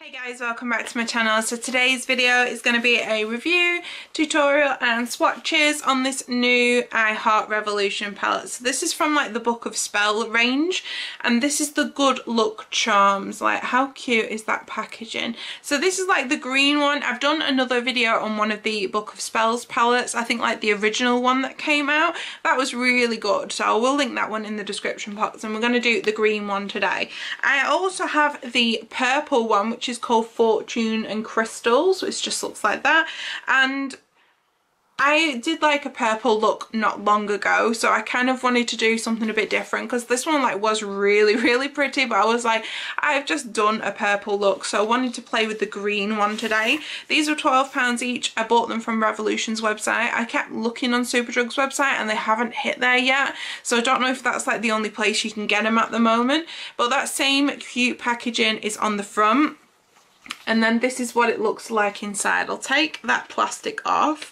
Hey guys, welcome back to my channel. So today's video is going to be a review, tutorial and swatches on this new I Heart Revolution palette. So this is from like the Book of Spell range, and this is the Good Luck Charms. Like, how cute is that packaging? So this is like the green one. I've done another video on one of the Book of Spells palettes, I think like the original one that came out. That was really good, so I will link that one in the description box, and we're going to do the green one today. I also have the purple one, which is called Fortune and Crystals, which just looks like that, and I did like a purple look not long ago, so I kind of wanted to do something a bit different because this one like was really pretty, but I was like, I've just done a purple look, so I wanted to play with the green one today. These were £12 each. I bought them from Revolution's website. I kept looking on Superdrug's website and they haven't hit there yet, so I don't know if that's like the only place you can get them at the moment, but that same cute packaging is on the front. And then this is what it looks like inside. I'll take that plastic off.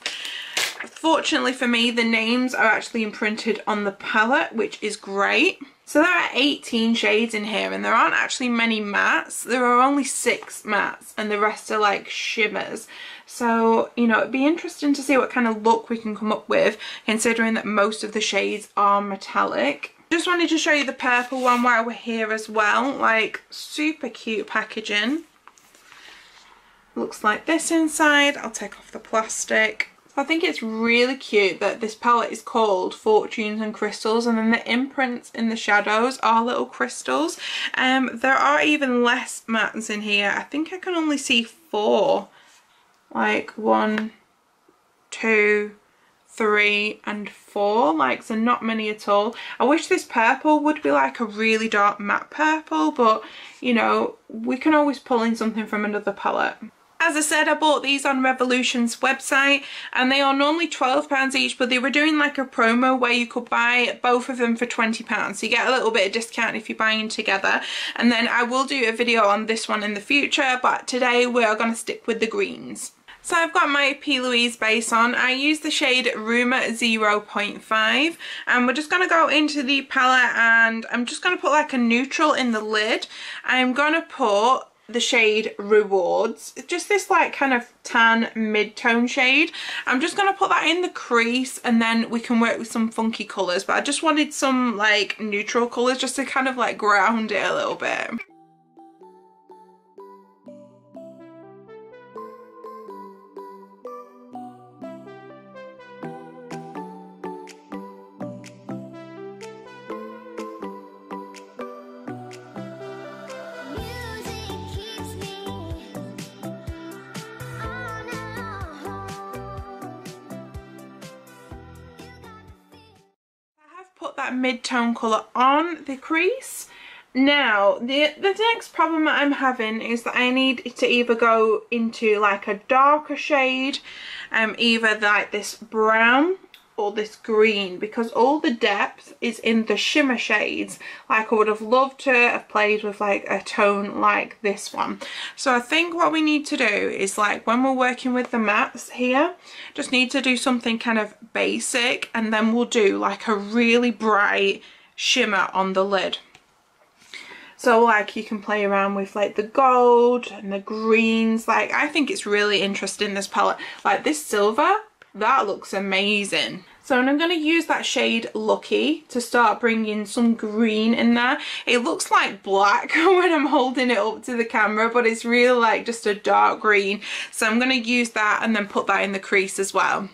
Fortunately for me, the names are actually imprinted on the palette, which is great. So there are 18 shades in here, and there aren't actually many mattes. There are only 6 mattes and the rest are like shimmers. So, you know, it'd be interesting to see what kind of look we can come up with, considering that most of the shades are metallic. Just wanted to show you the purple one while we're here as well. Like, super cute packaging. Looks like this inside. I'll take off the plastic. I think it's really cute that this palette is called Fortunes and Crystals, and then the imprints in the shadows are little crystals. There are even less mattes in here. I think I can only see 4. Like 1, 2, 3 and 4, like, so not many at all. I wish this purple would be like a really dark matte purple, but you know, we can always pull in something from another palette. As I said, I bought these on Revolution's website and they are normally £12 each, but they were doing like a promo where you could buy both of them for £20, so you get a little bit of discount if you're buying together. And then I will do a video on this one in the future, but today we are going to stick with the greens. So I've got my P. Louise base on. I use the shade Rumour 0.5, and we're just going to go into the palette, and I'm just going to put like a neutral in the lid. I'm going to put the shade Rewards, just this like kind of tan mid-tone shade. I'm just going to put that in the crease, and then we can work with some funky colours, but I just wanted some like neutral colours just to kind of like ground it a little bit. Put that mid-tone colour on the crease. Now the next problem that I'm having is that I need it to either go into like a darker shade, either like this brown or this green, because all the depth is in the shimmer shades. Like, I would have loved to have played with like a tone like this one. So I think what we need to do is, like, when we're working with the mattes here, just need to do something kind of basic, and then we'll do like a really bright shimmer on the lid. So like you can play around with like the gold and the greens. Like, I think it's really interesting, this palette. Like this silver, that looks amazing. So I'm going to use that shade Lucky to start bringing some green in there. It looks like black when I'm holding it up to the camera, but it's really like just a dark green. So I'm going to use that and then put that in the crease as well.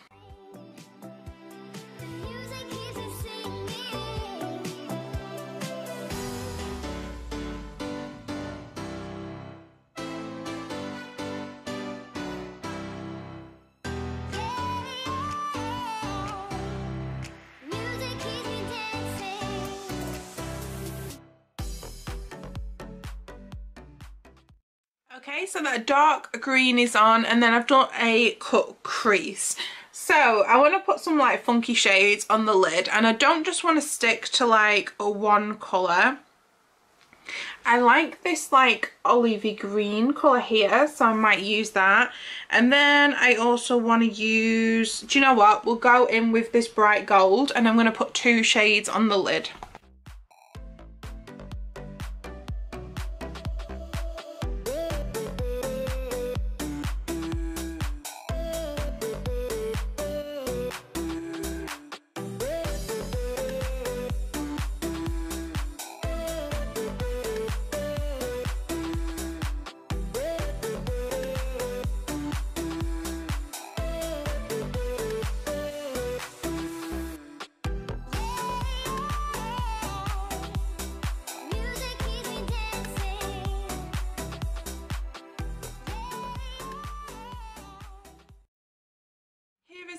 Okay, so that dark green is on, and then I've done a cut crease. So I want to put some like funky shades on the lid, and I don't just want to stick to like a one colour. I like this like olivey green colour here, so I might use that. And then I also want to use, do you know what, we'll go in with this bright gold, and I'm going to put 2 shades on the lid.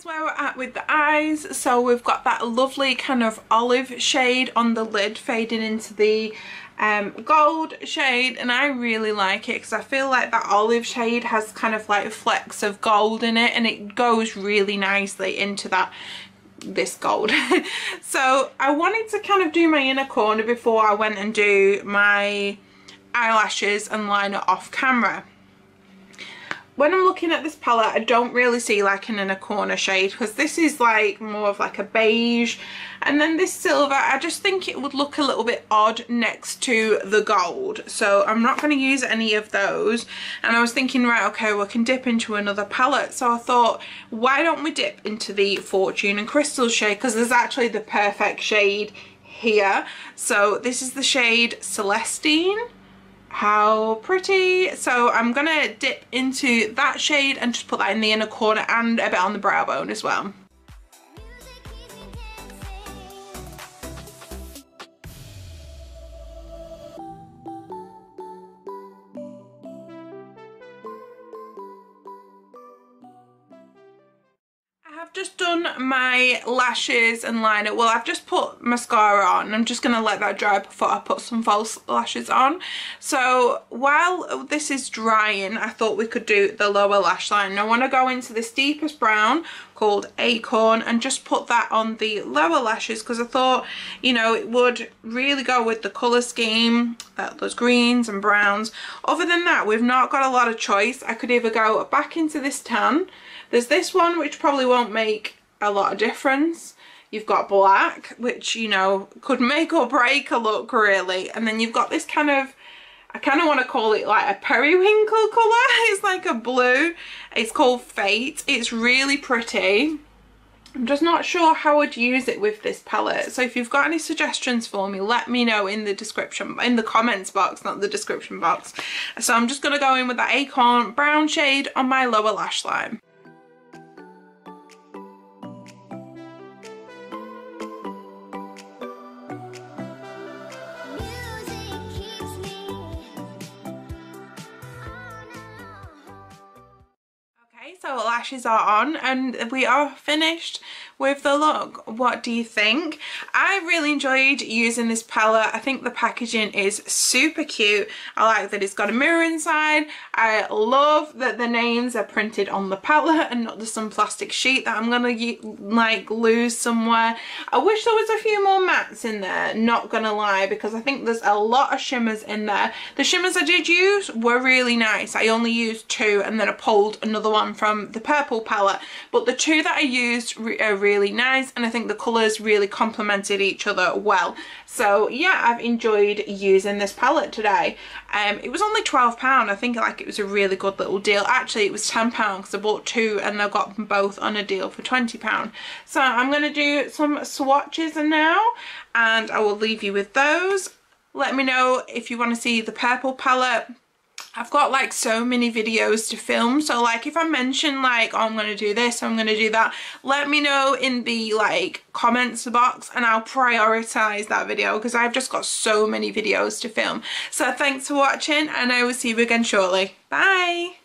is where we're at with the eyes. So we've got that lovely kind of olive shade on the lid fading into the gold shade, and I really like it because I feel like that olive shade has kind of like flecks of gold in it, and it goes really nicely into this gold. So I wanted to kind of do my inner corner before I went and do my eyelashes and liner off camera. When I'm looking at this palette, I don't really see like an inner corner shade because this is like more of like a beige, and then this silver, I just think it would look a little bit odd next to the gold, so I'm not going to use any of those. And I was thinking, right, okay, we can dip into another palette, so I thought, why don't we dip into the Fortune and Crystal shade, because there's actually the perfect shade here. So this is the shade Celestine. How pretty. So I'm gonna dip into that shade and just put that in the inner corner and a bit on the brow bone as well. I've just done my lashes and liner. Well, I've just put mascara on. I'm just going to let that dry before I put some false lashes on. So while this is drying, I thought we could do the lower lash line. I want to go into this deepest brown called Acorn and just put that on the lower lashes because I thought, you know, it would really go with the colour scheme, those greens and browns. Other than that, we've not got a lot of choice. I could either go back into this tan. There's this one which probably won't make a lot of difference. You've got black, which, you know, could make or break a look really. And then you've got this kind of, I kind of want to call it like a periwinkle colour. It's like a blue. It's called Fate. It's really pretty. I'm just not sure how I'd use it with this palette. So if you've got any suggestions for me, let me know in the description, in the comments box, not the description box. So I'm just going to go in with that Acorn brown shade on my lower lash line. So lashes are on and we are finished with the look. What do you think? I really enjoyed using this palette. I think the packaging is super cute. I like that it's got a mirror inside. I love that the names are printed on the palette and not just some plastic sheet that I'm gonna like lose somewhere. I wish there was a few more mattes in there, not gonna lie, because I think there's a lot of shimmers in there. The shimmers I did use were really nice. I only used 2 and then I pulled another one from the purple palette, but the 2 that I used are really nice, and I think the colours really complemented each other well. So yeah, I've enjoyed using this palette today. It was only £12. I think like it was a really good little deal. Actually it was £10 because I bought 2 and I got them both on a deal for £20. So I'm going to do some swatches now and I will leave you with those. Let me know if you want to see the purple palette. I've got like so many videos to film, so like if I mention like, oh, I'm going to do this, I'm going to do that, let me know in the like comments box and I'll prioritize that video because I've just got so many videos to film. So thanks for watching and I will see you again shortly. Bye!